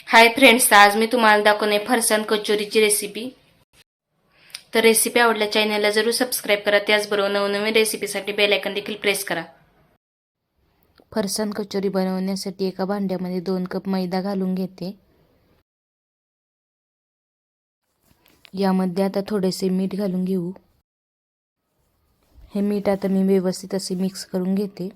Hi friends, आज मी तुम्हाला दाखवणे फरसाण कचोरीची रेसिपी। तर रेसिपी आवडल्या चॅनलला जरूर सबस्क्राईब करा, त्याचबरोबर नवनवीन रेसिपीसाठी बेल आयकॉन देखील प्रेस करा। फरसाण कचोरी बनवण्यासाठी एका भांड्यामध्ये 2 कप मैदा घालून घेते। यामध्ये आता थोडेसे मीठ घालून घेऊ। हे मीठ आता मी व्यवस्थित असे मिक्स करून घेते।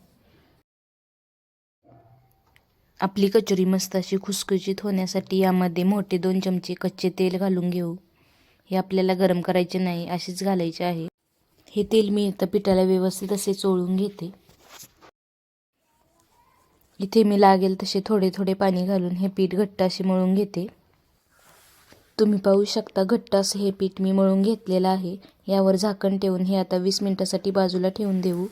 आपली कचोरी मस्त अशी खुसखुशीत होण्यासाठी यामध्ये मोठे 2 चमचे कच्चे तेल घालून घेऊ। हे आपल्याला गरम करायचे नाही, असेच घालायचे आहे। हे तेल मी आता पिठाला व्यवस्थित असे चोळून घेते। इथे मी लागेल तसे थोडे थोडे पाणी घालून हे पीठ घट्ट असे मळून घेते। तुम्ही पाहू शकता घट्ट असे हे पीठ मी मळून घेतलेलं आहे। यावर झाकण ठेवून हे आता 20 मिनिटांसाठी बाजूला ठेवून देऊ।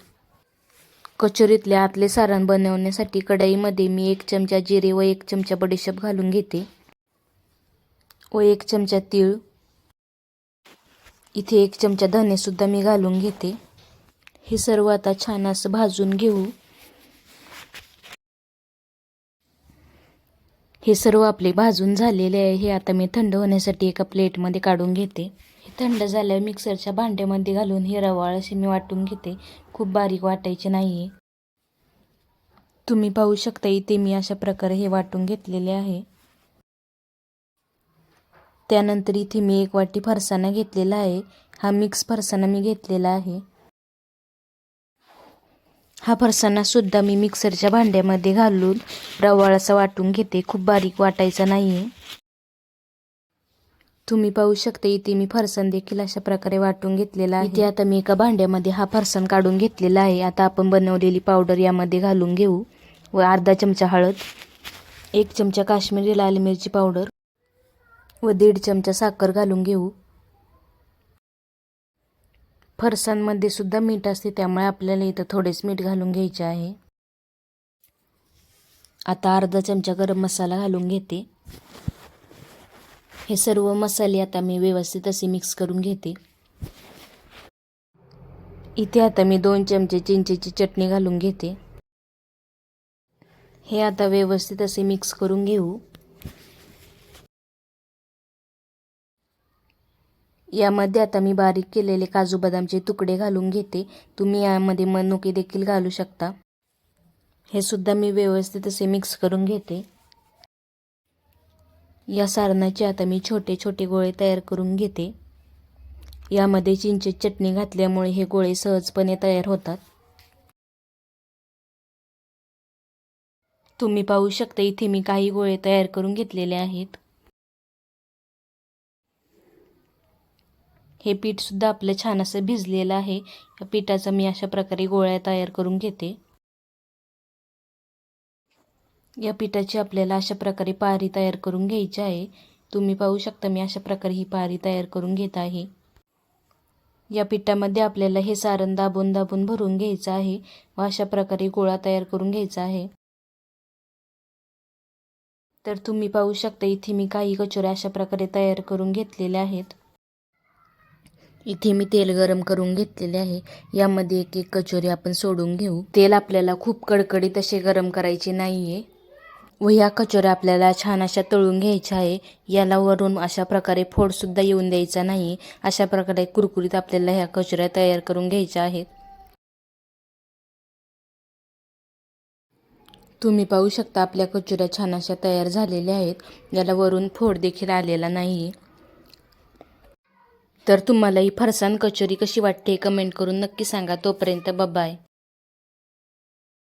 कचोरीतले आतले सारण बनवण्यासाठी कढईमध्ये मी 1 चमचा जिरे व 1 चमचा बडीशेप घालून घेते व 1 चमचा तीळ। इथे 1 चमचा धने सुद्धा मी घालून घेते। हे सर्व आता छान असं भाजून घेऊ। हे सर्व आपले भाजून झालेले आहे। हे आता मी थंड होण्यासाठी एका प्लेटमध्ये काढून घेते। हे थंड झाल्यावर मिक्सरच्या भांड्यामध्ये घालून हे रवाळ असे मी वाटून घेते। खूप बारीक वाटायचे नाहीये। तुम्ही पाहू शकता इथे मी अशा प्रकारे हे वाटून घेतलेले आहे। त्यानंतर इथे मी 1 वाटी फरसाणा घेतलेला आहे। हा मिक्स फरसाणा मी घेतलेला आहे। हा फरसाणा सुद्धा मी मिक्सरच्या भांड्यामध्ये घालून रवाळ असा वाटून घेते। खूप बारीक वाटायचा नाहीये। तुम्ही पाहू शकता इथे मी फरसाण देखील अशा प्रकारे वाटून घेतलेला आहे। इथे आता मी एका भांड्यामध्ये हा फरसाण काढून घेतलेला आहे। आता आपण बनवलेली पावडर यामध्ये घालून घेऊ व अर्धा चमचा हळद, 1 चमचा काश्मीरी लाल मिरची पावडर व 1.5 चमचा साखर घालून घेऊ। फरसाणमध्ये सुद्धा मीठ असते, त्यामुळे आपल्याला इथं थोडेच मीठ घालून घ्यायचे आहे। आता अर्धा चमचा गरम मसाला घालून घेते। हे सर्व मसाले आता मी व्यवस्थित असे मिक्स करून घेते। इथे आता मी 2 चमचे चिंचेची चटणी घालून घेते। हे आता व्यवस्थित असे मिक्स करून घेऊ। यामध्ये आता मी बारीक केलेले काजू बदामचे तुकडे घालून घेते। तुम्ही यामध्ये मनुके देखील घालू शकता। हे सुद्धा मी व्यवस्थित असे मिक्स करून घेते। या सारणाचे आता मी छोटे छोटे गोळे तयार करून घेते। यामध्ये चिंचेची चटणी घातल्यामुळे हे गोळे सहजपणे तयार होतात। तुम्ही पाहू शकता इथे मी काही गोळे तयार करून घेतलेले आहेत। हे पीठ सुद्धा आपलं छान असं भिजलेलं आहे। या पिठाचा मी अशा प्रकारे गोळ्या तयार करून घेते। या पिठाची आपल्याला अशा प्रकारे पारी तयार करून घ्यायची आहे। तुम्ही पाहू शकता मी अशा प्रकारे ही पारी तयार करून घेत आहे। या पिठामध्ये आपल्याला हे सारण दाबून दाबून भरून घ्यायचं आहे व अशा प्रकारे गोळा तयार करून घ्यायचा आहे। तर तुम्ही पाहू शकता इथे मी काही कचोऱ्या अशा प्रकारे तयार करून घेतलेल्या आहेत। इथे मी तेल गरम करून घेतलेले आहे। यामध्ये एक एक कचोरी आपण सोडून घेऊ। तेल आपल्याला खूप कडकडीत असे गरम करायचे नाहीये व या कचोऱ्या आपल्याला छान अशा तळून घ्यायच्या आहे। याला वरून अशा प्रकारे फोड सुद्धा येऊन द्यायचा नाही। अशा प्रकारे कुरकुरीत आपल्याला ह्या कचोऱ्या तयार करून घ्यायच्या आहेत। तुम्ही पाहू शकता आपल्या कचोऱ्या छान अशा तयार झालेल्या आहेत। याला वरून फोड देखील आलेला नाही। तर तुम्हाला ही फरसाण कचोरी कशी वाटते कमेंट करून नक्की सांगा। तोपर्यंत बाय बाय।